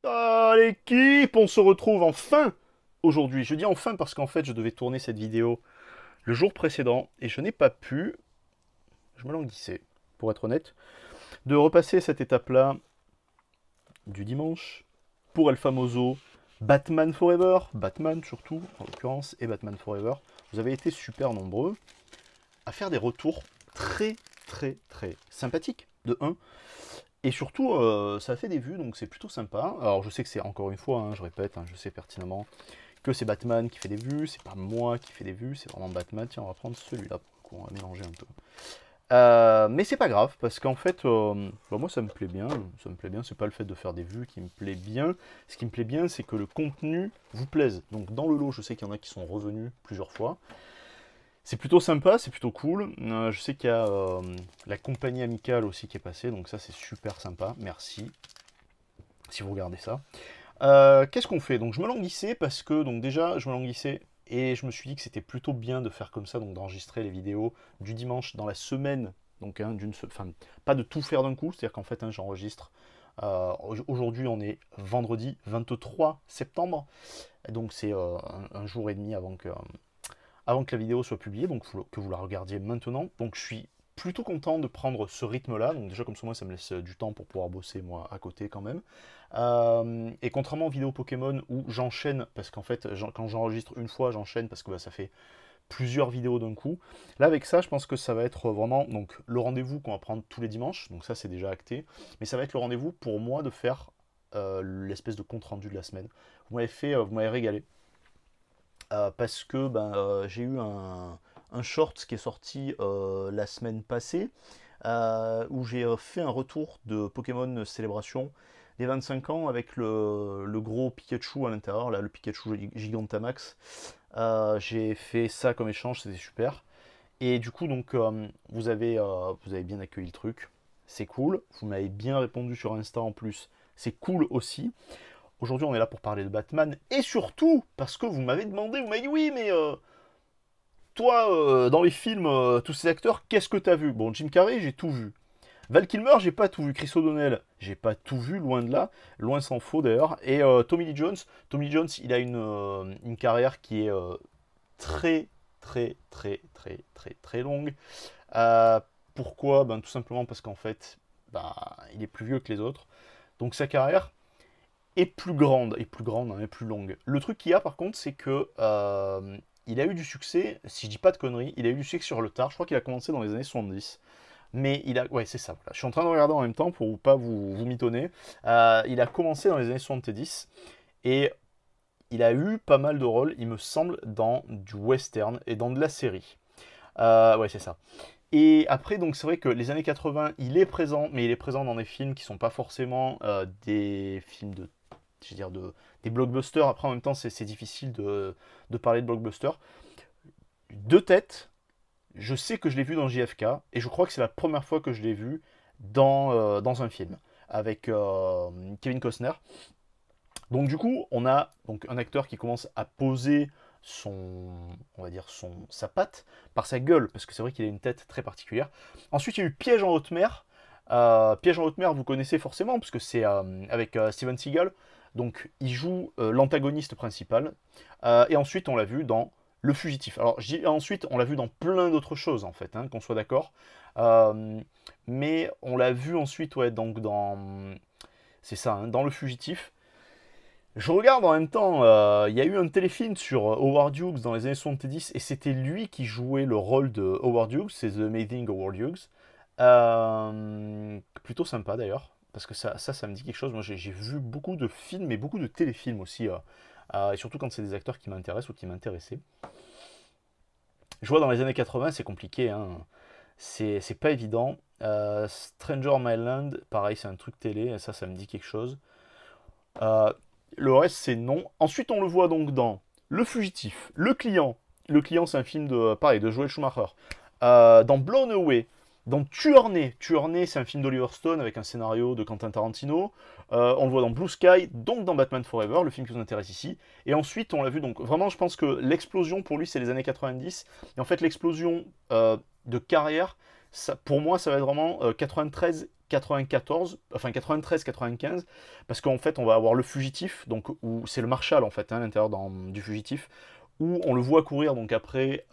Ah, l'équipe, on se retrouve enfin aujourd'hui. Je dis enfin parce qu'en fait, je devais tourner cette vidéo le jour précédent et je n'ai pas pu, je me languissais, pour être honnête, de repasser cette étape-là du dimanche pour El Famoso, Batman Forever, Batman surtout en l'occurrence, et Batman Forever. Vous avez été super nombreux à faire des retours très très sympathiques, de un. Et surtout, ça a fait des vues, donc c'est plutôt sympa. Alors je sais que c'est encore une fois, hein, je répète, hein, je sais pertinemment que c'est Batman qui fait des vues, c'est pas moi qui fais des vues, c'est vraiment Batman. Tiens, on va prendre celui-là, on va mélanger un peu. Mais c'est pas grave, parce qu'en fait, bah, moi ça me plaît bien, c'est pas le fait de faire des vues qui me plaît bien. Ce qui me plaît bien, c'est que le contenu vous plaise. Donc dans le lot, je sais qu'il y en a qui sont revenus plusieurs fois. C'est plutôt sympa, c'est plutôt cool. Je sais qu'il y a la compagnie amicale aussi qui est passée, donc ça c'est super sympa. Merci si vous regardez ça. Qu'est-ce qu'on fait? Donc je me languissais parce que donc déjà je me languissais et je me suis dit que c'était plutôt bien de faire comme ça, donc d'enregistrer les vidéos du dimanche dans la semaine, donc hein, enfin pas de tout faire d'un coup, c'est-à-dire qu'en fait hein, j'enregistre. Aujourd'hui on est vendredi 23 septembre, donc c'est un jour et demi avant que la vidéo soit publiée, donc que vous la regardiez maintenant. Donc je suis plutôt content de prendre ce rythme-là. Donc déjà comme ça, moi, ça me laisse du temps pour pouvoir bosser moi à côté quand même. Et contrairement aux vidéos Pokémon où j'enchaîne, parce qu'en fait, quand j'enregistre une fois, j'enchaîne parce que bah, ça fait plusieurs vidéos d'un coup. Là, avec ça, je pense que ça va être vraiment donc le rendez-vous qu'on va prendre tous les dimanches. Donc ça, c'est déjà acté. Mais ça va être le rendez-vous pour moi de faire l'espèce de compte rendu de la semaine. Vous m'avez régalé. Parce que ben, j'ai eu un short qui est sorti la semaine passée où j'ai fait un retour de Pokémon Célébration des 25 ans avec le gros Pikachu à l'intérieur, là, le Pikachu Gigantamax. J'ai fait ça comme échange, c'était super. Et du coup, donc, vous avez bien accueilli le truc. C'est cool. Vous m'avez bien répondu sur Insta en plus. C'est cool aussi. Aujourd'hui, on est là pour parler de Batman. Et surtout, parce que vous m'avez demandé, vous m'avez dit oui, mais toi, dans les films, tous ces acteurs, qu'est-ce que t'as vu? Bon, Jim Carrey, j'ai tout vu. Val Kilmer, j'ai pas tout vu. Chris O'Donnell, j'ai pas tout vu, loin de là. Loin s'en faut d'ailleurs. Et Tommy Lee Jones. Tommy Lee Jones, il a une carrière qui est très, très longue. Euh, Pourquoi? Ben, tout simplement parce qu'en fait, ben, il est plus vieux que les autres. Donc sa carrière, est plus grande, hein, et plus longue. Le truc qu'il y a par contre, c'est que il a eu du succès, si je dis pas de conneries, il a eu du succès sur le tard. Je crois qu'il a commencé dans les années 70. Mais il a. Ouais, c'est ça. Voilà. Je suis en train de regarder en même temps pour pas vous mitonner. Il a commencé dans les années 70 et il a eu pas mal de rôles, il me semble, dans du western et dans de la série. Ouais, c'est ça. Et après, donc c'est vrai que les années 80, il est présent, mais il est présent dans des films qui sont pas forcément des films de je veux dire, des blockbusters. Après, en même temps, c'est difficile de parler de blockbusters. De tête, je sais que je l'ai vu dans JFK, et je crois que c'est la première fois que je l'ai vu dans un film, avec Kevin Costner. Donc du coup, on a donc un acteur qui commence à poser on va dire sa patte par sa gueule, parce que c'est vrai qu'il a une tête très particulière. Ensuite, il y a eu Piège en haute mer. Piège en haute mer, vous connaissez forcément, parce que c'est avec Steven Seagal. Donc, il joue l'antagoniste principal. Et ensuite, on l'a vu dans Le Fugitif. Alors, je dis ensuite, on l'a vu dans plein d'autres choses, en fait, hein, qu'on soit d'accord. Euh, mais on l'a vu ensuite, ouais, donc dans. C'est ça, hein, dans Le Fugitif. Je regarde en même temps, il y a eu un téléfilm sur Howard Hughes dans les années 70 et c'était lui qui jouait le rôle de Howard Hughes, c'est The Amazing Howard Hughes. Plutôt sympa d'ailleurs, parce que ça me dit quelque chose. Moi j'ai vu beaucoup de films et beaucoup de téléfilms aussi, et surtout quand c'est des acteurs qui m'intéressent ou qui m'intéressaient. Je vois dans les années 80, c'est compliqué, hein. C'est pas évident. Stranger Myland, pareil, c'est un truc télé, et ça me dit quelque chose. Euh, le reste, c'est non. Ensuite, on le voit donc dans Le Fugitif, Le Client. Le Client, c'est un film de, pareil, de Joel Schumacher. Dans Blown Away, dans Tueur-né. Tueur-né, c'est un film d'Oliver Stone avec un scénario de Quentin Tarantino. On le voit dans Blue Sky, donc dans Batman Forever, le film qui nous intéresse ici. Et ensuite, on l'a vu, donc vraiment, je pense que l'explosion pour lui, c'est les années 90. Et en fait, l'explosion de carrière, ça, pour moi, ça va être vraiment 93 94, enfin 93-95, parce qu'en fait on va avoir le fugitif, donc où c'est le Marshall en fait, hein, à l'intérieur du fugitif, où on le voit courir donc après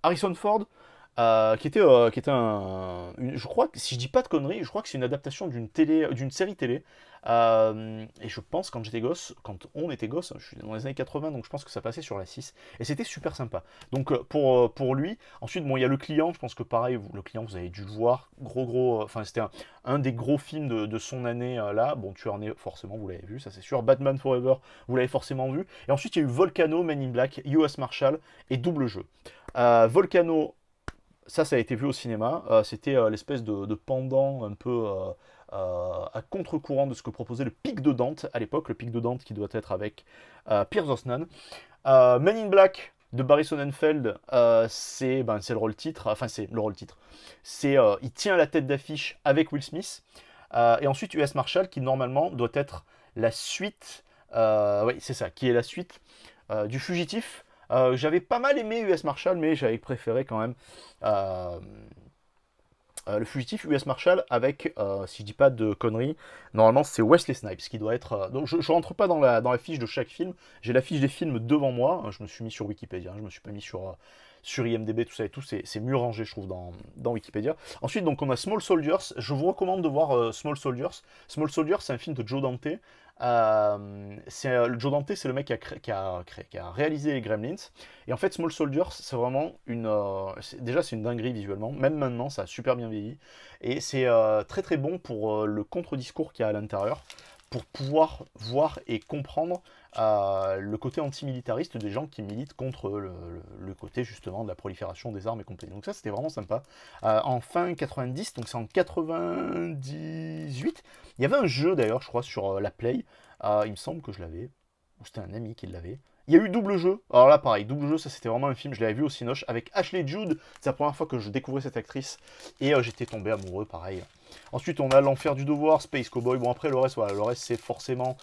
Harrison Ford, qui était je crois que si je dis pas de conneries, je crois que c'est une adaptation d'une série télé. Et je pense quand on était gosse, je suis dans les années 80, donc je pense que ça passait sur la 6, et c'était super sympa. Donc pour lui, ensuite bon il y a le client, je pense que pareil, le client vous avez dû le voir, enfin c'était un des gros films de son année là. Bon tu en es forcément, vous l'avez vu, ça c'est sûr. Batman Forever, vous l'avez forcément vu. Et ensuite il y a eu Volcano, Men in Black, US Marshal et Double Jeu. Volcano, ça a été vu au cinéma. C'était l'espèce de pendant un peu à contre-courant de ce que proposait le Pic de Dante à l'époque. Le Pic de Dante qui doit être avec Pierce Brosnan. Men in Black de Barry Sonnenfeld, c'est le rôle titre. Enfin, c'est le rôle titre. Il tient la tête d'affiche avec Will Smith. Et ensuite, US Marshal qui normalement doit être la suite. Oui, c'est ça, qui est la suite du Fugitif. J'avais pas mal aimé US Marshal, mais j'avais préféré quand même euh, le fugitif US Marshal avec, si je dis pas de conneries, normalement c'est Wesley Snipes qui doit être. Donc je rentre pas dans la fiche de chaque film, j'ai la fiche des films devant moi, je me suis mis sur Wikipédia, je me suis pas mis sur IMDb, tout ça et tout, c'est mieux rangé je trouve dans Wikipédia. Ensuite donc on a Small Soldiers, je vous recommande de voir Small Soldiers. Small Soldiers c'est un film de Joe Dante. Joe Dante c'est le mec qui a réalisé les Gremlins. Et en fait Small Soldiers c'est vraiment déjà c'est une dinguerie visuellement, même maintenant ça a super bien vieilli. Et c'est très très bon pour le contre-discours qu'il y a à l'intérieur, pour pouvoir voir et comprendre le côté antimilitariste des gens qui militent contre le côté justement de la prolifération des armes et compagnie. Donc ça c'était vraiment sympa. En fin 90, donc c'est en 98, il y avait un jeu d'ailleurs je crois sur la Play, il me semble que je l'avais, ou c'était un ami qui l'avait. Il y a eu Double Jeu. Alors là, pareil, Double Jeu, ça c'était vraiment un film, je l'avais vu au Cinoche avec Ashley Judd. C'est la première fois que je découvrais cette actrice. Et j'étais tombé amoureux, pareil. Ensuite, on a L'Enfer du Devoir, Space Cowboy. Bon, après, le reste, voilà, le reste c'est forcément,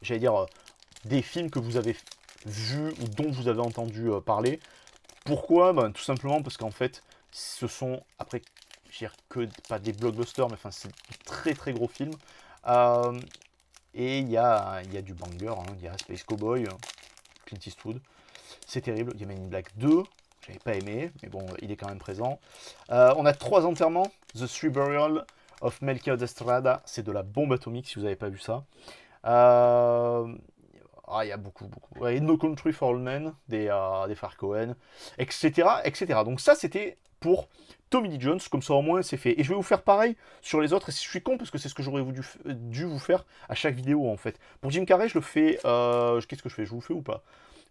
j'allais dire, des films que vous avez vus ou dont vous avez entendu parler. Pourquoi? Ben, tout simplement parce qu'en fait, ce sont, après, je veux dire que pas des blockbusters, mais enfin, c'est de très très gros films. Euh, et il y a du banger, hein. Il y a Space Cowboy, Clint Eastwood, c'est terrible. Il y a Men in Black 2, j'avais pas aimé, mais bon, il est quand même présent. On a 3 enterrements, The Three Burial of Melchior Estrada, c'est de la bombe atomique si vous n'avez pas vu ça. Il y a beaucoup, beaucoup. Ouais, No Country for Old Men, des frères Cohen, etc., etc. Donc ça, c'était pour Tommy Lee Jones, comme ça au moins c'est fait. Et je vais vous faire pareil sur les autres, et je suis con parce que c'est ce que j'aurais dû vous faire à chaque vidéo en fait. Pour Jim Carrey, je le fais. Qu'est-ce que je fais? Je vous le fais ou pas?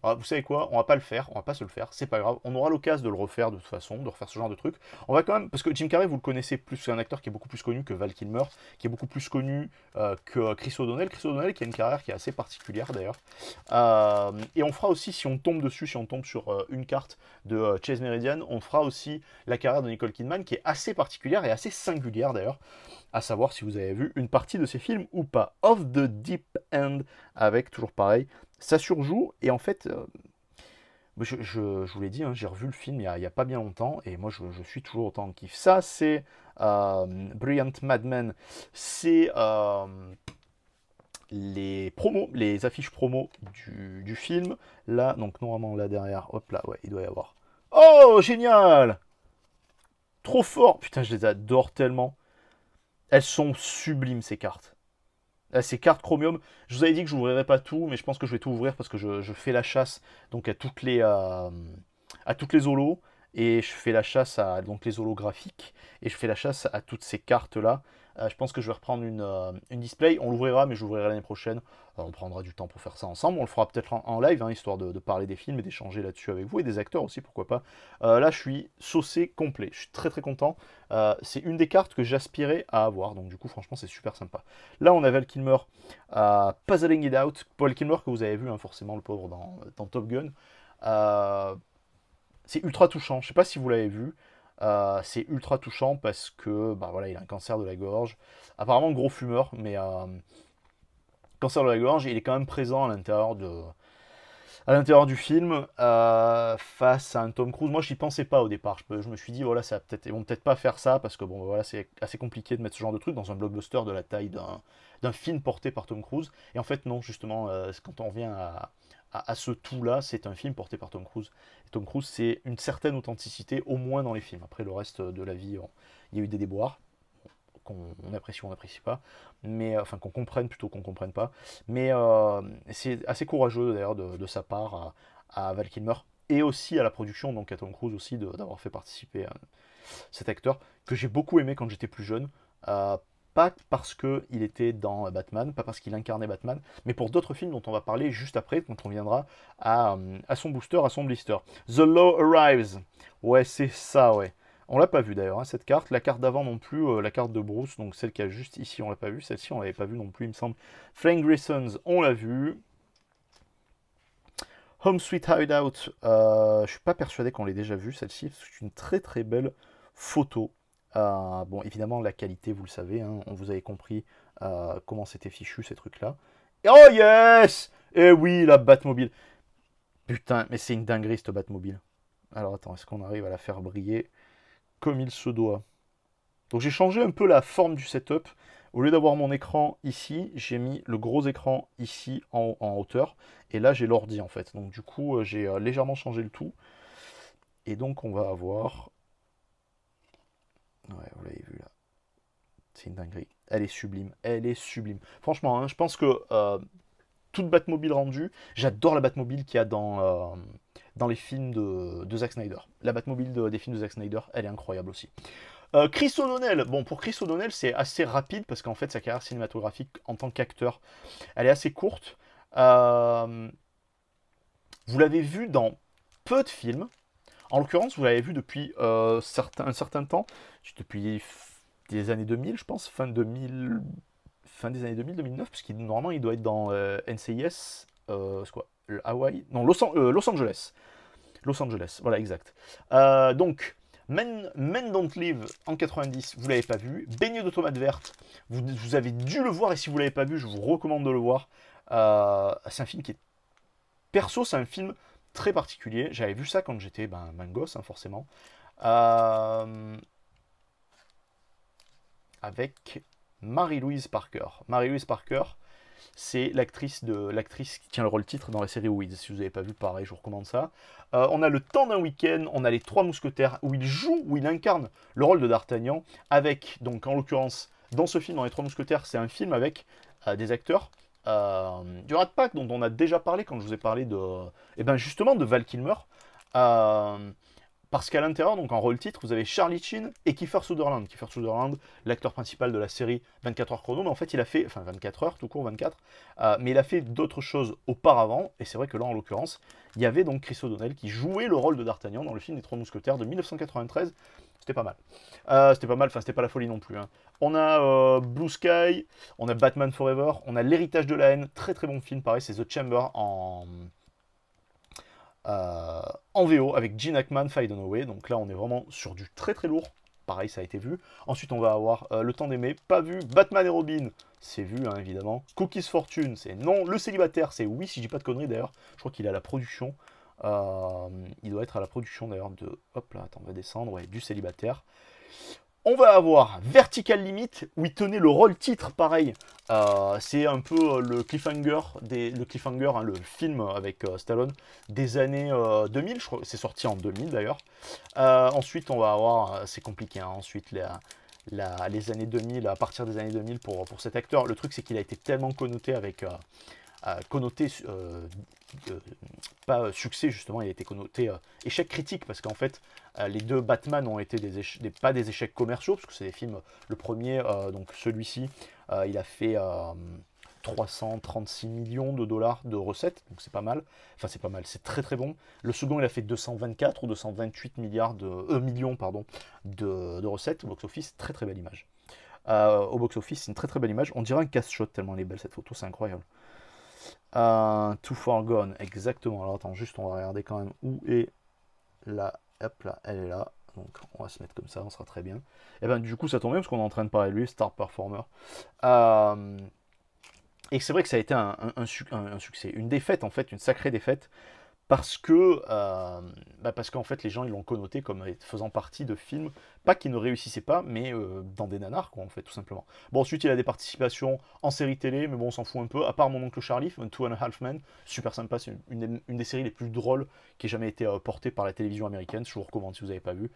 Alors, vous savez quoi? On va pas le faire, on va pas se le faire, c'est pas grave. On aura l'occasion de le refaire de toute façon, de refaire ce genre de truc. On va quand même, parce que Jim Carrey, vous le connaissez plus, c'est un acteur qui est beaucoup plus connu que Val Kilmer, qui est beaucoup plus connu que Chris O'Donnell. Chris O'Donnell qui a une carrière qui est assez particulière d'ailleurs. Et on fera aussi, si on tombe dessus, si on tombe sur une carte de Chase Meridian, on fera aussi la carrière de Nicole Kidman qui est assez particulière et assez singulière d'ailleurs. À savoir si vous avez vu une partie de ces films ou pas. Off the Deep End, avec toujours pareil, ça surjoue, et en fait, je vous l'ai dit, hein, j'ai revu le film il y a pas bien longtemps, et moi je suis toujours autant en kiff. Ça, c'est Brilliant Madman, c'est les promos, les affiches promos du film. Là, donc normalement là derrière, hop là, ouais, il doit y avoir. Oh, génial! Trop fort! Putain, je les adore tellement. Elles sont sublimes ces cartes. Ces cartes Chromium, je vous avais dit que je n'ouvrirais pas tout, mais je pense que je vais tout ouvrir parce que je fais la chasse donc à toutes les holos, et je fais la chasse à donc les holographiques, et je fais la chasse à toutes ces cartes là. Je pense que je vais reprendre une display, on l'ouvrira, mais je l'ouvrirai l'année prochaine. On prendra du temps pour faire ça ensemble, on le fera peut-être en live, hein, histoire de parler des films et d'échanger là-dessus avec vous, et des acteurs aussi, pourquoi pas. Là, je suis saucé complet, je suis très très content. C'est une des cartes que j'aspirais à avoir, donc du coup, franchement, c'est super sympa. Là, on a Val Kilmer, Puzzling It Out. Paul Kilmer, que vous avez vu, hein, forcément, le pauvre, dans Top Gun. C'est ultra touchant. Je sais pas si vous l'avez vu. C'est ultra touchant parce que bah voilà, il a un cancer de la gorge. Apparemment gros fumeur, mais cancer de la gorge, il est quand même présent à l'intérieur à l'intérieur du film face à un Tom Cruise. Moi, j'y pensais pas au départ. Je me suis dit, voilà, ils vont peut-être pas faire ça parce que bon, voilà, c'est assez compliqué de mettre ce genre de truc dans un blockbuster de la taille d'un film porté par Tom Cruise. Et en fait, non, justement, quand on revient à ce tout-là, c'est un film porté par Tom Cruise. Et Tom Cruise, c'est une certaine authenticité, au moins dans les films. Après, le reste de la vie, il y a eu des déboires qu'on apprécie ou on n'apprécie pas, mais enfin qu'on comprenne plutôt qu'on comprenne pas. Mais c'est assez courageux d'ailleurs de sa part à Val Kilmer et aussi à la production, donc à Tom Cruise aussi, d'avoir fait participer cet acteur que j'ai beaucoup aimé quand j'étais plus jeune. Pas parce qu'il était dans Batman, pas parce qu'il incarnait Batman, mais pour d'autres films dont on va parler juste après, quand on viendra à son booster, à son blister. The Law Arrives. Ouais, c'est ça, ouais. On l'a pas vu d'ailleurs, hein, cette carte. La carte d'avant non plus, la carte de Bruce, donc celle qui a juste ici, on l'a pas vue. Celle-ci, on l'avait pas vue non plus, il me semble. Frank Grayson's, on l'a vu. Home Sweet Hideout, je suis pas persuadé qu'on l'ait déjà vu celle-ci, parce que c'est une très très belle photo. Bon, évidemment, la qualité, vous le savez, hein, on vous avait compris comment c'était fichu ces trucs-là. Oh yes! Eh oui, la Batmobile. Putain, mais c'est une dinguerie cette Batmobile. Alors attends, est-ce qu'on arrive à la faire briller comme il se doit? Donc j'ai changé un peu la forme du setup. Au lieu d'avoir mon écran ici, j'ai mis le gros écran ici en hauteur. Et là, j'ai l'ordi en fait. Donc du coup, j'ai légèrement changé le tout. Et donc on va avoir... Ouais, vous l'avez vu là. C'est une dinguerie. Elle est sublime. Elle est sublime. Franchement, hein, je pense que toute Batmobile rendue, j'adore la Batmobile qu'il y a dans les films de Zack Snyder. La Batmobile des films de Zack Snyder, elle est incroyable aussi. Chris O'Donnell, bon pour Chris O'Donnell c'est assez rapide parce qu'en fait sa carrière cinématographique en tant qu'acteur elle est assez courte. Euh, vous l'avez vu dans peu de films, en l'occurrence vous l'avez vu depuis un certain temps, depuis des années 2000 je pense, fin 2000, fin des années 2000, 2009, parce qu'il normalement il doit être dans NCIS, c'est quoi, Hawaï, non Los Angeles. Los Angeles, voilà, exact. Donc, Men Don't Live en 90, vous l'avez pas vu. Beignet de tomates vertes, vous avez dû le voir, et si vous l'avez pas vu, je vous recommande de le voir. C'est un film qui est... Perso, c'est un film très particulier. J'avais vu ça quand j'étais ben gosse, hein, forcément. Euh, Avec Mary-Louise Parker. Mary-Louise Parker, c'est l'actrice qui tient le rôle titre dans la série Weeds. Si vous n'avez pas vu, pareil, je vous recommande ça. On a Le Temps d'un week-end, on a Les Trois Mousquetaires, où il joue, où il incarne le rôle de D'Artagnan, avec, donc en l'occurrence, dans ce film, dans Les Trois Mousquetaires, c'est un film avec des acteurs du Rat Pack, dont on a déjà parlé quand je vous ai parlé eh ben justement de Val Kilmer. Euh, Parce qu'à l'intérieur, donc en rôle titre, vous avez Charlie Sheen et Kiefer Sutherland. Kiefer Sutherland, l'acteur principal de la série 24 heures chrono, mais en fait il a fait, enfin 24 heures tout court, 24, mais il a fait d'autres choses auparavant, et c'est vrai que là en l'occurrence, il y avait donc Chris O'Donnell qui jouait le rôle de D'Artagnan dans le film des Trois Mousquetaires de 1993. C'était pas mal. C'était pas mal, enfin c'était pas la folie non plus, hein. On a Blue Sky, on a Batman Forever, on a L'Héritage de la haine, très très bon film, pareil, c'est The Chamber en VO avec Gene Hackman, Faye Dunaway. Donc là, on est vraiment sur du très très lourd. Pareil, ça a été vu. Ensuite, on va avoir Le Temps d'aimer, pas vu. Batman et Robin, c'est vu, hein, évidemment. Cookies Fortune, c'est non. Le Célibataire, c'est oui, si je dis pas de conneries d'ailleurs. Je crois qu'il est à la production. Il doit être à la production d'ailleurs de. Hop là, attends, on va descendre. Ouais, du Célibataire. On va avoir Vertical Limit, où il tenait le rôle titre, pareil. C'est un peu le cliffhanger, hein, le film avec Stallone des années 2000, je crois, c'est sorti en 2000 d'ailleurs. Ensuite, on va avoir, c'est compliqué, hein, ensuite les années 2000, à partir des années 2000 pour cet acteur. Le truc, c'est qu'il a été tellement connoté avec connoté pas succès justement, il a été connoté échec critique parce qu'en fait les deux Batman ont été pas des échecs commerciaux parce que c'est des films. Le premier, donc celui-ci, il a fait 336 millions de dollars de recettes, donc c'est pas mal. Enfin c'est pas mal, c'est très très bon. Le second, il a fait 224 ou 228 millions pardon, de recettes au box-office. Très très belle image. Au box-office, c'est une très très belle image. On dirait un casse-shot tellement elle est belle cette photo, c'est incroyable. Too Far Gone, exactement. Alors attends, juste on va regarder quand même où est la. Hop là, elle est là. Donc on va se mettre comme ça, on sera très bien. Et ben du coup ça tombe bien parce qu'on est en train de parler de lui, Star Performer. Et c'est vrai que ça a été un succès, une défaite en fait, une sacrée défaite, parce que parce qu'en fait les gens ils l'ont connoté comme faisant partie de films, pas qui ne réussissaient pas, mais dans des nanars quoi en fait tout simplement. Bon ensuite il a des participations en série télé, mais bon on s'en fout un peu, à part Mon Oncle Charlie, Two and a Half Men, super sympa, c'est une des séries les plus drôles qui ait jamais été portée par la télévision américaine, je vous recommande si vous n'avez pas vu.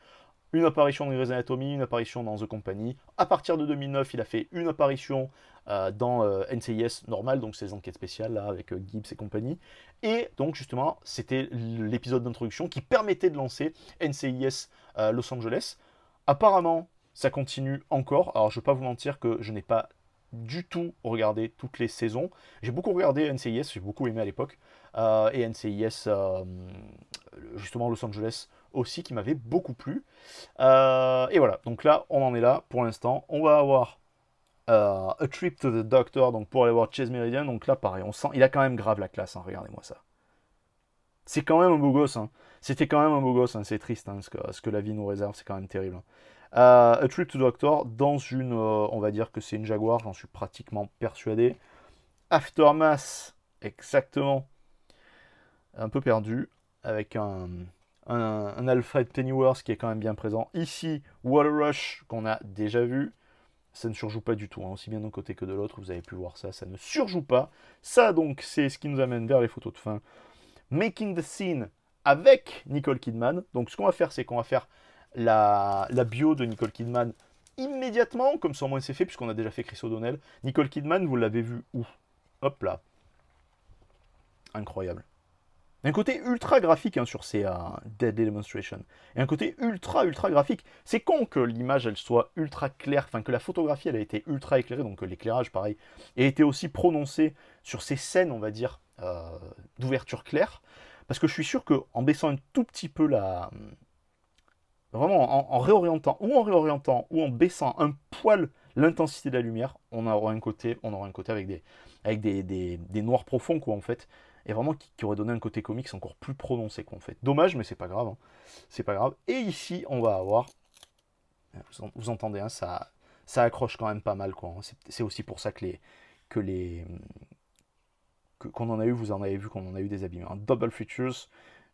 Une apparition dans Grey's Anatomy, une apparition dans The Company. À partir de 2009, il a fait une apparition dans NCIS normal, donc ses enquêtes spéciales là, avec Gibbs et compagnie. Et donc justement, c'était l'épisode d'introduction qui permettait de lancer NCIS Los Angeles. Apparemment, ça continue encore. Alors je ne vais pas vous mentir que je n'ai pas du tout regardé toutes les saisons. J'ai beaucoup regardé NCIS, j'ai beaucoup aimé à l'époque. Et NCIS, justement Los Angeles aussi, qui m'avait beaucoup plu. Et voilà, donc là, on en est là pour l'instant. On va avoir A Trip to the Doctor, donc pour aller voir Chase Meridian. Donc là, pareil, on sent, il a quand même grave la classe, hein, regardez-moi ça. C'est quand même un beau gosse, hein. C'était quand même un beau gosse, hein. C'est triste hein, ce que la vie nous réserve, c'est quand même terrible. A Trip to the Doctor, dans une, on va dire que c'est une Jaguar, j'en suis pratiquement persuadé. Aftermath, exactement, un peu perdu, avec un Alfred Pennyworth qui est quand même bien présent. Ici, Water Rush, qu'on a déjà vu. Ça ne surjoue pas du tout, hein, aussi bien d'un côté que de l'autre, vous avez pu voir ça, ça ne surjoue pas. Ça donc, c'est ce qui nous amène vers les photos de fin. Making the Scene avec Nicole Kidman. Donc ce qu'on va faire, c'est qu'on va faire la bio de Nicole Kidman immédiatement, comme ça au moins c'est fait, puisqu'on a déjà fait Chris O'Donnell. Nicole Kidman, vous l'avez vu où? Hop là. Incroyable. Un côté ultra graphique hein, sur ces Deadly Demonstration. Et un côté ultra graphique. C'est con que l'image elle soit ultra claire, enfin que la photographie elle a été ultra éclairée, donc que l'éclairage pareil, ait été aussi prononcé sur ces scènes, on va dire, d'ouverture claire. Parce que je suis sûr qu'en baissant un tout petit peu la. Vraiment en réorientant, ou en baissant un poil l'intensité de la lumière, on aura un côté avec des noirs profonds, quoi, en fait et vraiment qui aurait donné un côté comics encore plus prononcé qu'en fait. Dommage, mais c'est pas grave. Hein. C'est pas grave. Et ici, on va avoir. Vous entendez, hein, ça accroche quand même pas mal. Quoi. C'est aussi pour ça qu'on en a eu, vous en avez vu qu'on en a eu des abîments. Double Features.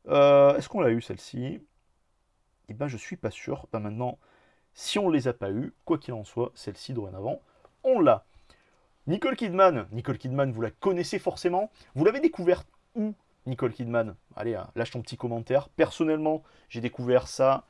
Est-ce qu'on l'a eu celle-ci? Eh ben, je suis pas sûr. Ben, maintenant, si on les a pas eu, quoi qu'il en soit, celle-ci dorénavant, on l'a. Nicole Kidman, vous la connaissez forcément. Vous l'avez découverte où, Nicole Kidman? Allez, hein, lâche ton petit commentaire. Personnellement, j'ai découvert ça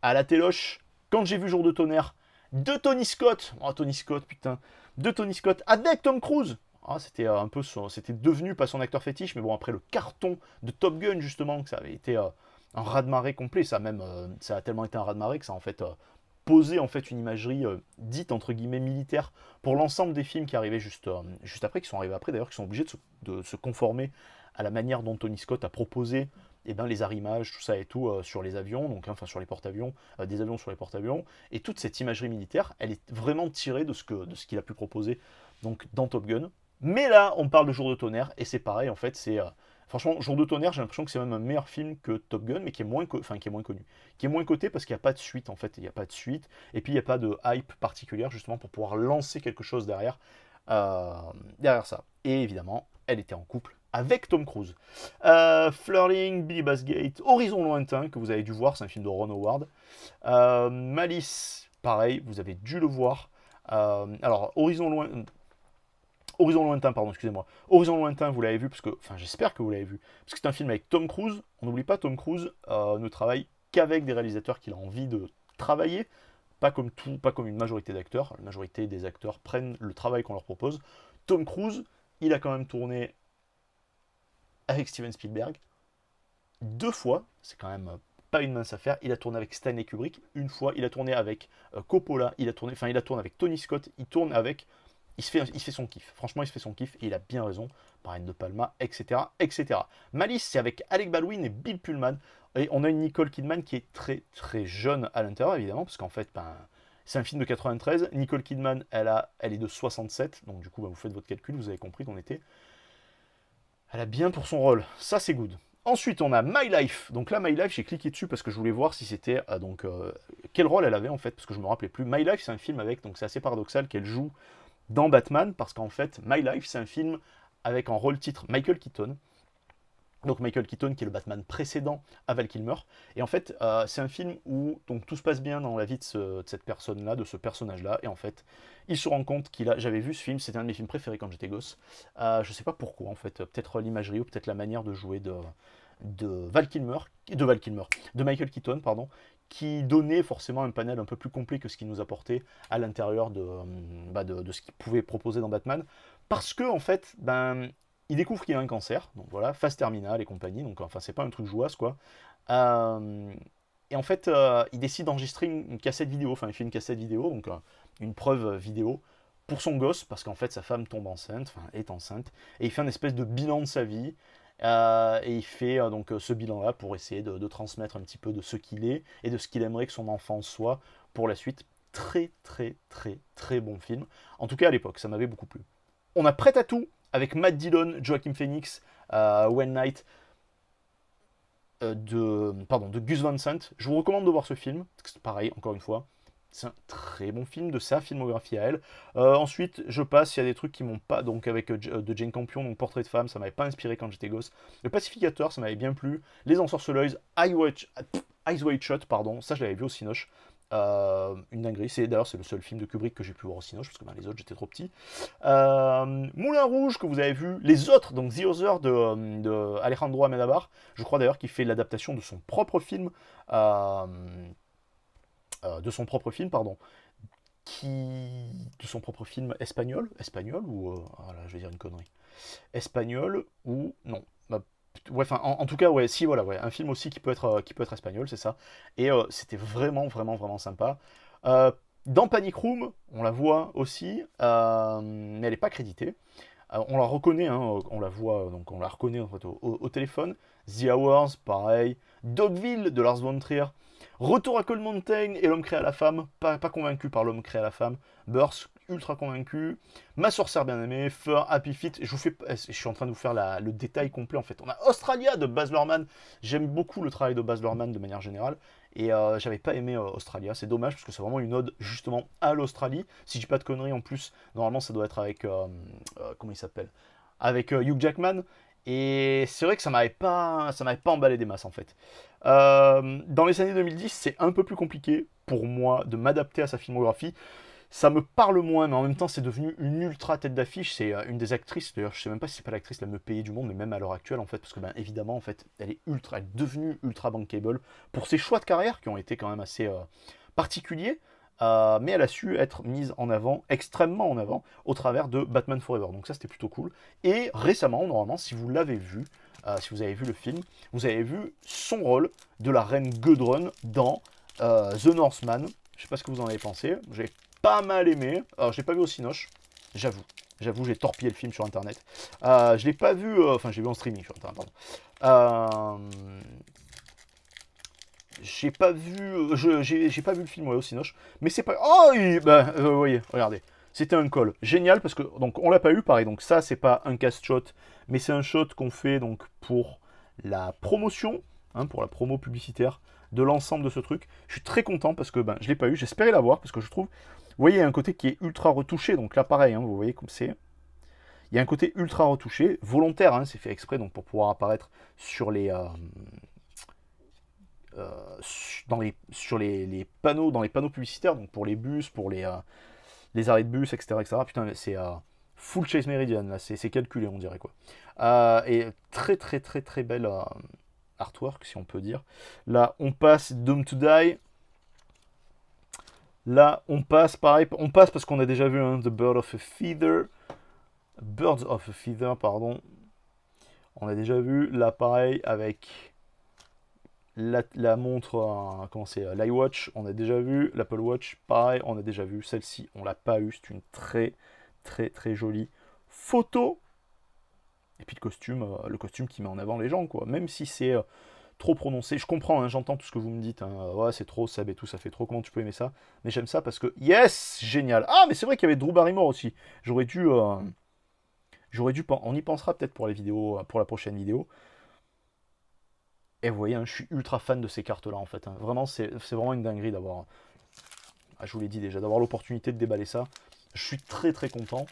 à la téloche, quand j'ai vu Jour de tonnerre, de Tony Scott. Oh, Tony Scott, putain. De Tony Scott avec Tom Cruise. Ah, c'était un peu c'était devenu pas son acteur fétiche, mais bon, après le carton de Top Gun, justement, que ça avait été un raz-de-marée complet. Ça, même, ça a tellement été un raz-de-marée que ça a en fait poser en fait une imagerie dite entre guillemets militaire pour l'ensemble des films qui arrivaient juste après, qui sont arrivés après d'ailleurs, qui sont obligés de se conformer à la manière dont Tony Scott a proposé les arrimages, tout ça et tout sur les avions, donc enfin sur les porte-avions, des avions sur les porte-avions, et toute cette imagerie militaire, elle est vraiment tirée de ce qu'il a pu proposer donc dans Top Gun. Mais là, on parle de Jour de tonnerre, et c'est pareil, en fait, c'est franchement, Jour de tonnerre, j'ai l'impression que c'est même un meilleur film que Top Gun, mais qui est moins connu. Qui est moins coté parce qu'il n'y a pas de suite, en fait. Il n'y a pas de suite. Et puis, il n'y a pas de hype particulière, justement, pour pouvoir lancer quelque chose derrière ça. Et évidemment, elle était en couple avec Tom Cruise. Flirting, Billy Bassgate, Horizon Lointain, que vous avez dû voir, c'est un film de Ron Howard. Malice, pareil, vous avez dû le voir. Alors, Horizon Lointain, pardon, excusez-moi. Horizon Lointain, vous l'avez vu, enfin, j'espère que vous l'avez vu, parce que c'est un film avec Tom Cruise. On n'oublie pas, Tom Cruise ne travaille qu'avec des réalisateurs qu'il a envie de travailler, pas comme une majorité d'acteurs. La majorité des acteurs prennent le travail qu'on leur propose. Tom Cruise, il a quand même tourné avec Steven Spielberg 2 fois, c'est quand même pas une mince affaire. Il a tourné avec Stanley Kubrick une fois, il a tourné avec Coppola, il a tourné avec Tony Scott, il se fait son kiff. Franchement, il se fait son kiff et il a bien raison. Brian De Palma, etc. Malice, c'est avec Alec Baldwin et Bill Pullman. Et on a une Nicole Kidman qui est très très jeune à l'intérieur, évidemment, parce qu'en fait, c'est un film de 93. Nicole Kidman, elle est de 67. Donc du coup, vous faites votre calcul, vous avez compris qu'on était. Elle a bien pour son rôle. Ça, c'est good. Ensuite, on a My Life. Donc là, My Life, j'ai cliqué dessus parce que je voulais voir si c'était quel rôle elle avait en fait, parce que je me rappelais plus. My Life, c'est un film avec, donc c'est assez paradoxal qu'elle joue dans Batman, parce qu'en fait, My Life, c'est un film avec en rôle titre Michael Keaton. Donc Michael Keaton qui est le Batman précédent à Val Kilmer. Et en fait, c'est un film où donc, tout se passe bien dans la vie de cette personne-là, de ce personnage-là. Et en fait, il se rend compte qu'il a... J'avais vu ce film, c'était un de mes films préférés quand j'étais gosse. Je sais pas pourquoi en fait, peut-être l'imagerie ou peut-être la manière de jouer de Val Kilmer, de Michael Keaton, pardon, qui donnait forcément un panel un peu plus complet que ce qu'il nous apportait à l'intérieur de ce qu'il pouvait proposer dans Batman. Parce que en fait, il découvre qu'il a un cancer, donc voilà, phase terminale et compagnie, donc enfin c'est pas un truc jouasse quoi. Euh, et en fait, il décide d'enregistrer une cassette vidéo, enfin il fait une cassette vidéo, donc une preuve vidéo pour son gosse, parce qu'en fait sa femme tombe enceinte, enfin est enceinte, et il fait une espèce de bilan de sa vie, et il fait donc ce bilan-là pour essayer de transmettre un petit peu de ce qu'il est et de ce qu'il aimerait que son enfant soit pour la suite. Très très très très bon film. En tout cas à l'époque, ça m'avait beaucoup plu. On a Prêt à tout avec Matt Dillon, Joaquin Phoenix, Wayne Knight, de Gus Van Sant. Je vous recommande de voir ce film. C'est pareil, encore une fois, c'est un très bon film de sa filmographie à elle. Ensuite, je passe, il y a des trucs qui m'ont pas, donc avec de Jane Campion, donc Portrait de femme, ça m'avait pas inspiré quand j'étais gosse. Le Pacificateur, ça m'avait bien plu. Les Ensorceleuses, Eyes Wide Shut, pardon, ça je l'avais vu au Cinoche. Une dinguerie, d'ailleurs c'est le seul film de Kubrick que j'ai pu voir au Cinoche, parce que les autres j'étais trop petit. Moulin Rouge que vous avez vu, les autres, donc The Other de Alejandro Amenábar, je crois d'ailleurs qu'il fait l'adaptation de son propre film, pardon, de son propre film espagnol ou voilà, je vais dire une connerie, espagnol ou non. Ouais, enfin, en tout cas, ouais, si, voilà, ouais, un film aussi qui peut être espagnol, c'est ça. Et c'était vraiment, vraiment, vraiment sympa. Euh, dans Panic Room, on la voit aussi, mais elle n'est pas créditée. On la reconnaît, hein, on la voit, donc on la reconnaît en fait, au téléphone. The Hours, pareil. Dogville de Lars von Trier. Retour à Cold Mountain et L'homme créé à la femme. Pas convaincu par L'homme créé à la femme. Burst, ultra convaincu. Ma sorcière bien aimée. Fur, Happy Feet. Je suis en train de vous faire le détail complet en fait. On a Australia de Baz Luhrmann. J'aime beaucoup le travail de Baz Luhrmann de manière générale. Et j'avais pas aimé Australia. C'est dommage parce que c'est vraiment une ode justement à l'Australie. Si je dis pas de conneries en plus, normalement ça doit être avec. Comment il s'appelle, avec Hugh Jackman. Et c'est vrai que ça m'avait pas emballé des masses en fait. Dans les années 2010, c'est un peu plus compliqué pour moi de m'adapter à sa filmographie. Ça me parle moins, mais en même temps, c'est devenu une ultra tête d'affiche. C'est une des actrices, d'ailleurs, je sais même pas si c'est pas l'actrice la mieux payée du monde, mais même à l'heure actuelle, en fait, parce que, évidemment, en fait, elle est devenue ultra bankable pour ses choix de carrière qui ont été quand même assez particuliers. Mais elle a su être mise en avant, extrêmement en avant, au travers de Batman Forever. Donc ça, c'était plutôt cool. Et récemment, normalement, si vous l'avez vu, si vous avez vu le film, vous avez vu son rôle de la reine Gudrun dans The Northman. Je sais pas ce que vous en avez pensé. J'ai pas mal aimé. Alors, je l'ai pas vu au Cinoche, j'avoue. J'avoue, j'ai torpillé le film sur internet. Je l'ai pas vu, enfin, j'ai vu en streaming sur internet, pardon. J'ai pas vu, j'ai pas vu le film ouais, au Cinoche, mais c'est pas. Oh, vous voyez, regardez, c'était un call génial parce que donc on l'a pas eu pareil. Donc ça c'est pas un cast shot, mais c'est un shot qu'on fait donc pour la promotion, hein, pour la promo publicitaire de l'ensemble de ce truc. Je suis très content parce que je l'ai pas eu, j'espérais l'avoir parce que je trouve, vous voyez, il y a un côté qui est ultra retouché. Donc là pareil, hein, vous voyez comme c'est. Il y a un côté ultra retouché, volontaire, hein, c'est fait exprès donc pour pouvoir apparaître sur les sur les panneaux, dans les panneaux publicitaires, donc pour les bus, pour les arrêts de bus, etc. etc. Putain, c'est full Chase Meridian, là, c'est calculé, on dirait quoi. Et très très très très belle artwork, si on peut dire. Là, on passe Doom to Die. Là, on passe, pareil, on passe parce qu'on a déjà vu The Bird of a Feather. Birds of a Feather, pardon. On a déjà vu, là, pareil, avec la montre, comment c'est, l'iWatch, on a déjà vu. L'Apple Watch, pareil, on a déjà vu. Celle-ci, on l'a pas eu. C'est une très, très, très jolie photo. Et puis le costume qui met en avant les gens, quoi. Même si c'est trop prononcé. Je comprends, hein, j'entends tout ce que vous me dites. Hein. Ouais, c'est trop, Seb et tout, ça fait trop. Comment tu peux aimer ça? Mais j'aime ça parce que, yes, génial. Ah, mais c'est vrai qu'il y avait Drew Barrymore aussi. On y pensera peut-être pour les vidéos, pour la prochaine vidéo. Et vous voyez, hein, je suis ultra fan de ces cartes-là, en fait. Hein. Vraiment, c'est vraiment une dinguerie d'avoir, je vous l'ai dit déjà, d'avoir l'opportunité de déballer ça. Je suis très très content.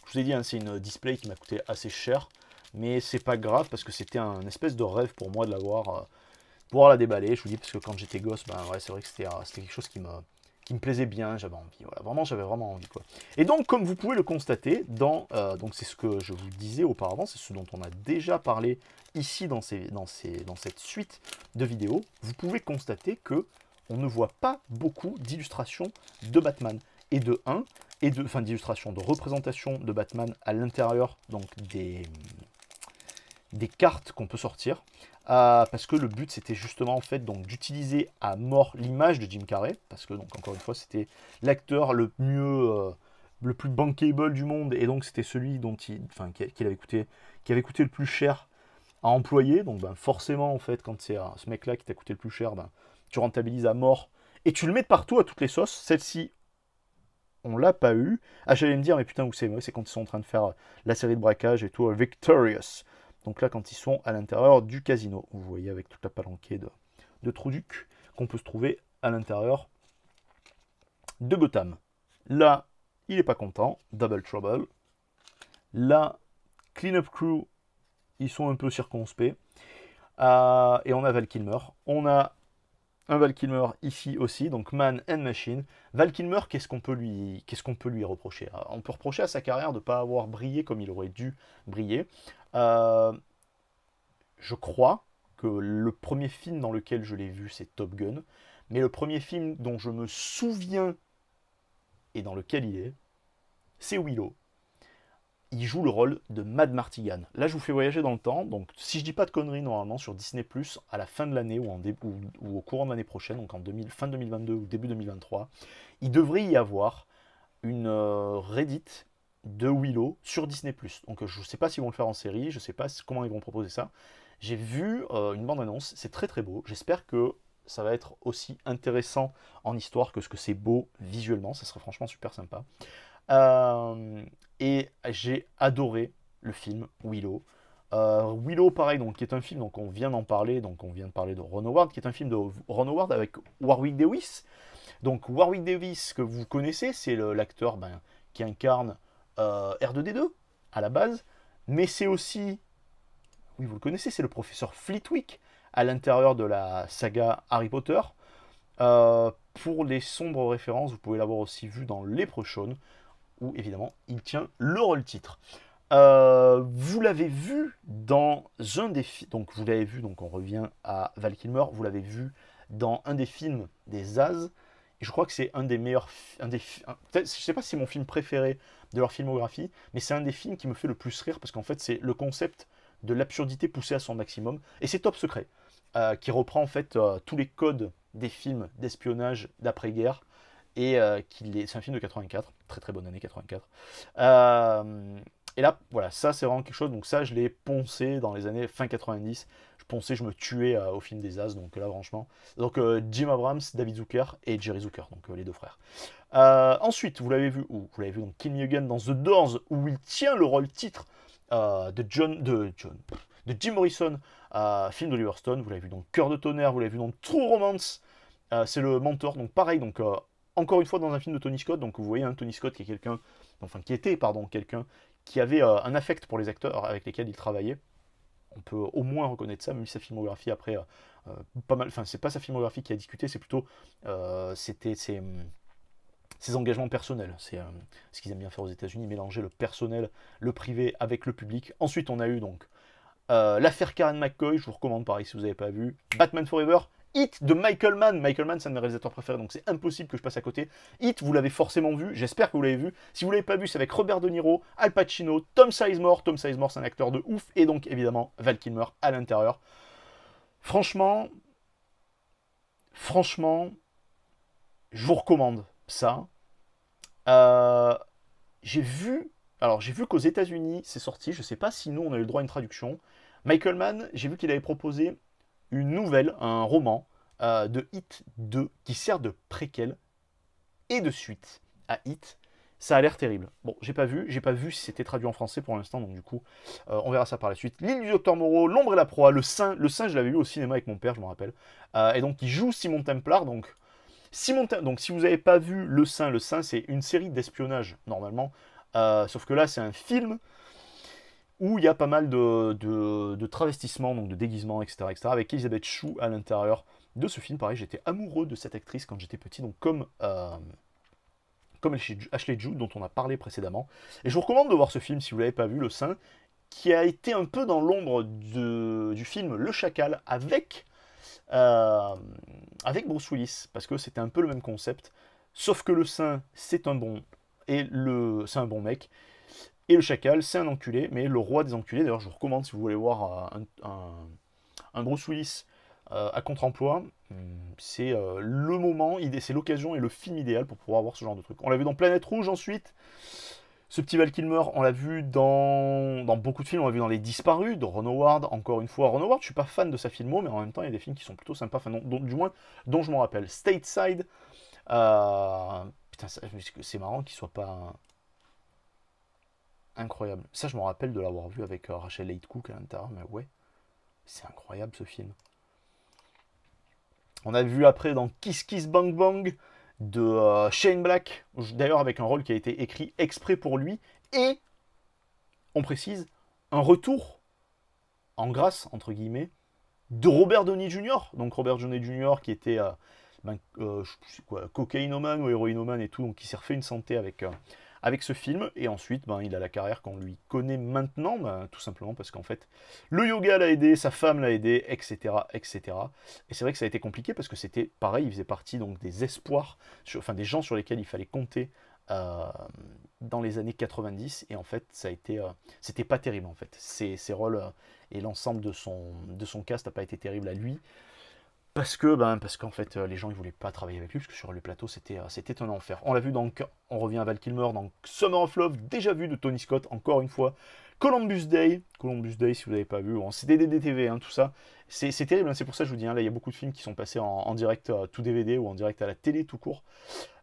Je vous ai dit, hein, c'est une display qui m'a coûté assez cher. Mais c'est pas grave parce que c'était un espèce de rêve pour moi de l'avoir, pouvoir la déballer. Je vous dis parce que quand j'étais gosse, ben ouais, c'est vrai que c'était quelque chose qui me plaisait bien, j'avais envie. Voilà, vraiment, j'avais vraiment envie quoi. Et donc, comme vous pouvez le constater, donc c'est ce que je vous disais auparavant, c'est ce dont on a déjà parlé ici dans cette suite de vidéos. Vous pouvez constater que on ne voit pas beaucoup d'illustrations de Batman et d'illustrations, de représentation de Batman à l'intérieur donc des cartes qu'on peut sortir. Parce que le but c'était justement en fait donc d'utiliser à mort l'image de Jim Carrey, parce que donc encore une fois c'était l'acteur le le plus bankable du monde, et donc c'était celui dont qui avait coûté le plus cher à employer. Donc ben, forcément en fait quand c'est ce mec là qui t'a coûté le plus cher, ben, tu rentabilises à mort et tu le mets de partout à toutes les sauces. Celle-ci on l'a pas eu. Ah, j'allais me dire, mais putain, où c'est quand ils sont en train de faire la série de braquage et tout, Victorious. Donc là, quand ils sont à l'intérieur du casino, vous voyez, avec toute la palanquée de trous du cul qu'on peut se trouver à l'intérieur de Gotham. Là, il est pas content, Double Trouble. Là, Cleanup Crew, ils sont un peu circonspects. Et on a Val Kilmer. On a un Val Kilmer ici aussi, donc Man and Machine. Val Kilmer, qu'est-ce qu'on peut lui reprocher? On peut reprocher à sa carrière de ne pas avoir brillé comme il aurait dû briller. Je crois que le premier film dans lequel je l'ai vu, c'est Top Gun. Mais le premier film dont je me souviens et dans lequel il est, c'est Willow. Il joue le rôle de Mad Martigan. Là, je vous fais voyager dans le temps. Donc, si je dis pas de conneries, normalement, sur Disney+, à la fin de l'année ou au courant de l'année prochaine, donc fin 2022 ou début 2023, il devrait y avoir une Reddit de Willow sur Disney+. Donc, je ne sais pas s'ils vont le faire en série, je ne sais pas comment ils vont proposer ça. J'ai vu une bande-annonce, c'est très très beau. J'espère que ça va être aussi intéressant en histoire que ce que c'est beau visuellement. Ça serait franchement super sympa. Et j'ai adoré le film Willow. Willow, pareil, donc, qui est un film, donc on vient d'en parler, donc on vient de parler de Ron Howard, qui est un film de Ron Howard avec Warwick Davis. Donc Warwick Davis, que vous connaissez, c'est l'acteur qui incarne R2D2 à la base, mais c'est aussi, oui vous le connaissez, c'est le professeur Flitwick à l'intérieur de la saga Harry Potter. Pour les sombres références, vous pouvez l'avoir aussi vu dans Leprechaun, où évidemment il tient le rôle titre. Vous l'avez vu dans un des films, donc vous l'avez vu, donc on revient à Val Kilmer, vous l'avez vu dans un des films des As, et je crois que c'est un des meilleurs, je sais pas si c'est mon film préféré de leur filmographie, mais c'est un des films qui me fait le plus rire, parce qu'en fait c'est le concept de l'absurdité poussée à son maximum, et c'est Top Secret, qui reprend en fait tous les codes des films d'espionnage d'après-guerre, et c'est un film de 84, très très bonne année 84. Et là, voilà, ça c'est vraiment quelque chose, donc ça je l'ai poncé dans les années fin 90, je me tuais au film des As, donc là franchement. Donc Jim Abrams, David Zucker et Jerry Zucker, donc les deux frères. Ensuite, vous l'avez vu donc Kill Me Again dans The Doors, où il tient le rôle titre de Jim Morrison, film d'Oliver Stone. Vous l'avez vu dans Cœur de tonnerre, vous l'avez vu dans True Romance, c'est le mentor, donc pareil, donc encore une fois dans un film de Tony Scott, donc vous voyez Tony Scott qui était quelqu'un qui avait un affect pour les acteurs avec lesquels il travaillait. On peut au moins reconnaître ça, même si sa filmographie après, pas mal, enfin c'est pas sa filmographie qui a discuté, c'est plutôt c'était ses engagements personnels. C'est ce qu'ils aiment bien faire aux États-Unis, mélanger le personnel, le privé avec le public. Ensuite, on a eu donc l'affaire Karen McCoy, je vous recommande pareil si vous n'avez pas vu. Batman Forever, Hit de Michael Mann. Michael Mann, c'est un de mes réalisateurs préférés, donc c'est impossible que je passe à côté. Hit, vous l'avez forcément vu, j'espère que vous l'avez vu. Si vous l'avez pas vu, c'est avec Robert De Niro, Al Pacino, Tom Sizemore. Tom Sizemore, c'est un acteur de ouf, et donc évidemment Val Kilmer à l'intérieur. Franchement, je vous recommande ça. J'ai vu qu'aux États-Unis c'est sorti, je sais pas si nous on a eu le droit à une traduction. Michael Mann, j'ai vu qu'il avait proposé une nouvelle, un roman de Hit 2 qui sert de préquel et de suite à Hit. Ça a l'air terrible. Bon, j'ai pas vu si c'était traduit en français pour l'instant, donc du coup, on verra ça par la suite. L'île du Docteur Moreau, L'ombre et la proie, le saint, je l'avais vu au cinéma avec mon père, je me rappelle. Et donc, il joue Simon Templar, donc Donc si vous n'avez pas vu Le Saint c'est une série d'espionnage normalement, sauf que là c'est un film où il y a pas mal de travestissements, donc de déguisements, etc., avec Elisabeth Chou à l'intérieur de ce film. Pareil, j'étais amoureux de cette actrice quand j'étais petit, donc comme Ashley Judd, dont on a parlé précédemment. Et je vous recommande de voir ce film si vous ne l'avez pas vu, Le Saint, qui a été un peu dans l'ombre du film Le Chacal euh, avec Bruce Willis, parce que c'était un peu le même concept, sauf que Le Saint, c'est un bon, c'est un bon mec, et le Chacal, c'est un enculé, mais le roi des enculés. D'ailleurs, je vous recommande si vous voulez voir un Bruce Willis à contre-emploi. C'est le moment, c'est l'occasion et le film idéal pour pouvoir voir ce genre de truc. On l'a vu dans Planète Rouge ensuite. Ce petit Val Kilmer, on l'a vu dans beaucoup de films. On l'a vu dans Les Disparus de Ron Howard. Encore une fois, Ron Howard, je suis pas fan de sa filmo, mais en même temps, il y a des films qui sont plutôt sympas. Enfin, du moins, dont je m'en rappelle. Stateside. Putain, c'est marrant qu'il soit pas incroyable. Ça, je me rappelle de l'avoir vu avec Rachel Leigh Cook à l'intérieur, mais ouais, c'est incroyable ce film. On a vu après dans Kiss Kiss Bang Bang de Shane Black, d'ailleurs avec un rôle qui a été écrit exprès pour lui, et, on précise, un retour en grâce, entre guillemets, de Robert Downey Jr. Donc Robert Downey Jr. qui était je sais quoi, cocaïnomane ou héroïnomane et tout, donc qui s'est refait une santé avec ce film, et ensuite il a la carrière qu'on lui connaît maintenant, tout simplement parce qu'en fait le yoga l'a aidé, sa femme l'a aidé, etc., etc. Et c'est vrai que ça a été compliqué parce que c'était pareil, il faisait partie donc des espoirs, enfin des gens sur lesquels il fallait compter euh, dans les années 90, et en fait ça a été c'était pas terrible en fait, ses rôles et l'ensemble de son cast n'a pas été terrible à lui. Parce qu'en fait, les gens ils voulaient pas travailler avec lui, parce que sur le plateau c'était un enfer. On l'a vu donc, on revient à Val Kilmer dans Summer of Love, déjà vu de Tony Scott, encore une fois. Columbus Day, si vous n'avez pas vu, c'était des DTV, tout ça. C'est terrible, c'est pour ça que je vous dis, là il y a beaucoup de films qui sont passés en direct tout DVD ou en direct à la télé tout court.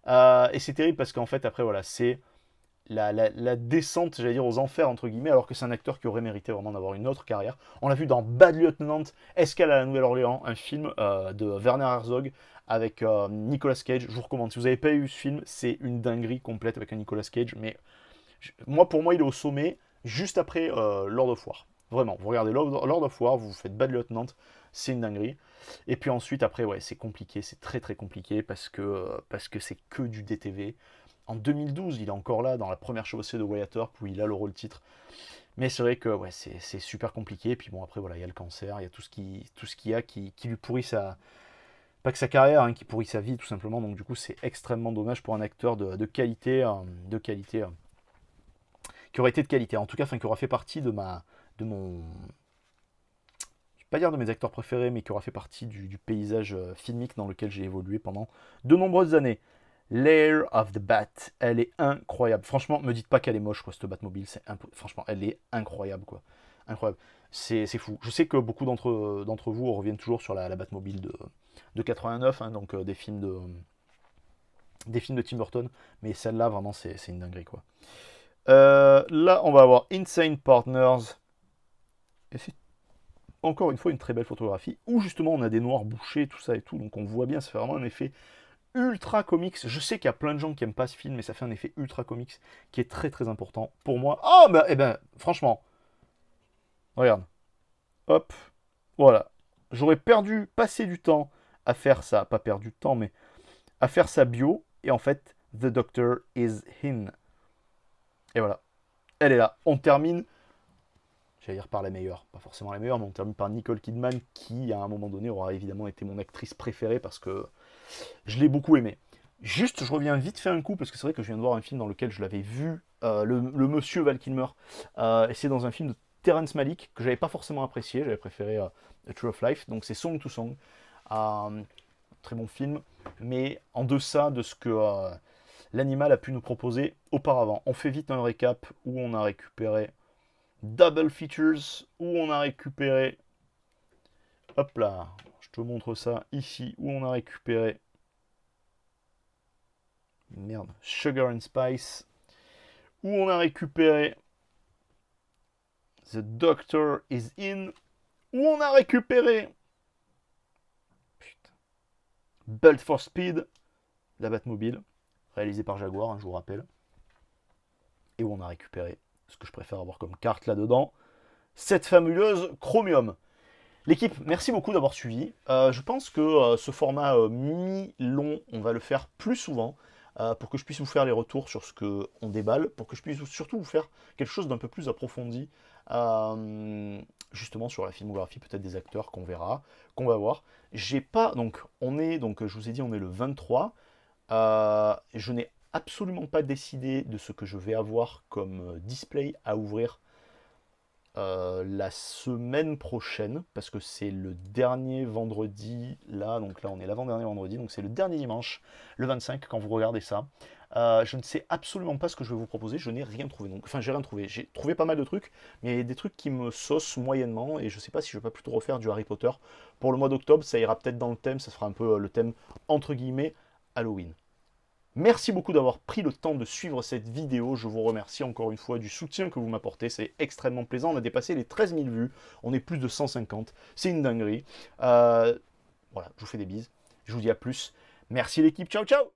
Et c'est terrible parce qu'en fait, après, voilà, c'est la descente, j'allais dire, aux enfers, entre guillemets, alors que c'est un acteur qui aurait mérité vraiment d'avoir une autre carrière. On l'a vu dans Bad Lieutenant, Escale à la Nouvelle-Orléans, un film de Werner Herzog avec Nicolas Cage. Je vous recommande, si vous n'avez pas eu ce film, c'est une dinguerie complète avec un Nicolas Cage, mais pour moi, il est au sommet, juste après Lord of War. Vraiment, vous regardez Lord of War, vous faites Bad Lieutenant, c'est une dinguerie. Et puis ensuite, après, ouais, c'est compliqué, c'est très très compliqué parce que c'est que du DTV. En 2012, il est encore là dans la première chevauchée de Wyatt Earp où il a le rôle titre. Mais c'est vrai que ouais, c'est super compliqué. Et puis bon, après, voilà, il y a le cancer, il y a tout ce qu'il y a qui lui pourrit pas que sa carrière, qui pourrit sa vie tout simplement. Donc du coup, c'est extrêmement dommage pour un acteur de qualité, qui aurait été de qualité. En tout cas, qui aura fait partie de mon, je vais pas dire de mes acteurs préférés, mais qui aura fait partie du paysage filmique dans lequel j'ai évolué pendant de nombreuses années. Lair of the Bat, elle est incroyable. Franchement, me dites pas qu'elle est moche, quoi, cette Batmobile. Franchement, elle est incroyable, quoi. Incroyable. C'est fou. Je sais que beaucoup d'entre vous reviennent toujours sur la Batmobile de 89, donc des films de Tim Burton, mais celle-là, vraiment, c'est une dinguerie, quoi. Là, on va avoir Insane Partners. Et c'est encore une fois une très belle photographie, où justement on a des noirs bouchés, tout ça et tout, donc on voit bien, ça fait vraiment un effet ultra comics. Je sais qu'il y a plein de gens qui aiment pas ce film, mais ça fait un effet ultra comics qui est très très important pour moi. Ah bah eh ben franchement, regarde, hop, voilà. J'aurais passé du temps à faire ça, pas perdu de temps, mais à faire sa bio, et en fait, The Doctor is in. Et voilà, elle est là. On termine, j'allais dire par la meilleure, pas forcément la meilleure, mais on termine par Nicole Kidman, qui à un moment donné aura évidemment été mon actrice préférée parce que je l'ai beaucoup aimé. Juste, je reviens vite fait un coup, parce que c'est vrai que je viens de voir un film dans lequel je l'avais vu, le monsieur Val Kilmer, et c'est dans un film de Terrence Malick, que j'avais pas forcément apprécié, j'avais préféré A True of Life, donc c'est Song to Song, très bon film, mais en deçà de ce que l'animal a pu nous proposer auparavant. On fait vite un récap où on a récupéré Double Features, où on a récupéré, hop là, je te montre ça ici, où on a récupéré merde, Sugar and Spice, où on a récupéré The Doctor is in, où on a récupéré putain, Built for Speed, la Batmobile, réalisée par Jaguar, hein, je vous rappelle, et où on a récupéré ce que je préfère avoir comme carte là-dedans, cette fabuleuse Chromium. L'équipe, merci beaucoup d'avoir suivi. Je pense que ce format mi-long, on va le faire plus souvent pour que je puisse vous faire les retours sur ce qu'on déballe, pour que je puisse surtout vous faire quelque chose d'un peu plus approfondi, justement sur la filmographie peut-être des acteurs qu'on verra, qu'on va voir. J'ai pas, donc je vous ai dit, on est le 23. Je n'ai absolument pas décidé de ce que je vais avoir comme display à ouvrir la semaine prochaine, parce que c'est le dernier vendredi, là, donc là on est l'avant-dernier vendredi, donc c'est le dernier dimanche, le 25, quand vous regardez ça. Je ne sais absolument pas ce que je vais vous proposer, je n'ai rien trouvé. Donc, enfin, j'ai rien trouvé. J'ai trouvé pas mal de trucs, mais il y a des trucs qui me saucent moyennement, et je sais pas si je vais pas plutôt refaire du Harry Potter. Pour le mois d'octobre, ça ira peut-être dans le thème, ça sera un peu le thème, entre guillemets, Halloween. Merci beaucoup d'avoir pris le temps de suivre cette vidéo. Je vous remercie encore une fois du soutien que vous m'apportez. C'est extrêmement plaisant. On a dépassé les 13 000 vues. On est plus de 150. C'est une dinguerie. Voilà, je vous fais des bises. Je vous dis à plus. Merci l'équipe. Ciao, ciao!